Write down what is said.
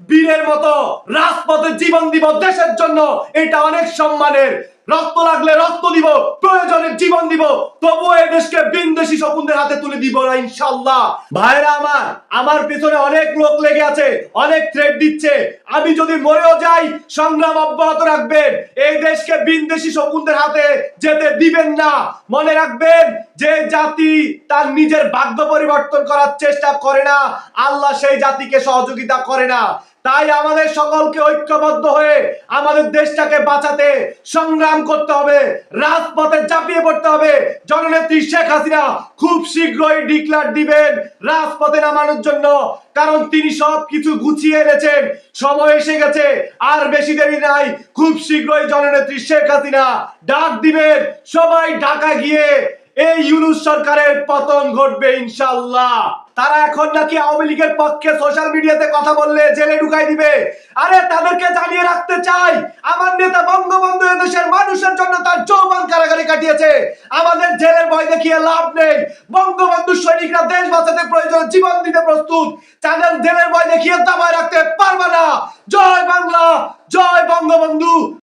বীরের মতো রাজপথে জীবন দিব দেশের জন্য, এটা অনেক সম্মানের। রক্ত লাগলে রক্ত দিব, প্রয়োজনে জীবন দিব, তবুও এই দেশকে বিনদেশী শকুনদের হাতে তুলে দিব না ইনশাআল্লাহ। ভাইরা আমার পিছনে অনেক লোক লেগে আছে, অনেক থ্রেট দিচ্ছে। আমি যদি মরেও যাই, সংগ্রাম অব্যাহত রাখবেন। এই দেশকে বিনদেশী শকুনদের হাতে যেতে দিবেন না। মনে রাখবেন, যে জাতি তার নিজের ভাগ্য পরিবর্তন করার চেষ্টা করে না, আল্লাহ সেই জাতিকে সহযোগিতা করে না। তাই আমাদের সকলকে ঐক্যবদ্ধ হয়ে আমাদের দেশটাকে বাঁচাতে সংগ্রাম করতে হবে, রাজপথে ঝাঁপিয়ে পড়তে হবে। জননেত্রী শেখ হাসিনা খুব শীঘ্রই ডিক্লার দিবেন রাজপথে নামানোর জন্য, কারণ তিনি সবকিছু গুছিয়ে এনেছেন। সময় এসে গেছে, আর বেশি দেরি নাই। খুব শীঘ্রই জননেত্রী শেখ হাসিনা ডাক দিবেন, সবাই ঢাকা গিয়ে এই ইউনূস সরকারের পতন ঘটবে ইনশাআল্লাহ। তারা এখন নাকি আওয়ামী লীগের পক্ষে সোশ্যাল মিডিয়াতে কথা বললে জেলে ঢুকাই দিবে। আরে তাদেরকে জানিয়ে রাখতে চাই, আমার নেতা বঙ্গবন্ধু দেশের মানুষের জন্য তার যৌবন কারাগারে কাটিয়েছে। আমাদের জেলের ভয় দেখিয়ে লাভ নেই। বঙ্গবন্ধু সৈনিকরা দেশ বাঁচাতে প্রয়োজন জীবন দিতে প্রস্তুত, তাদের জেলের ভয় দেখিয়ে দাবায় রাখতে পারবে না। জয় বাংলা, জয় বঙ্গবন্ধু।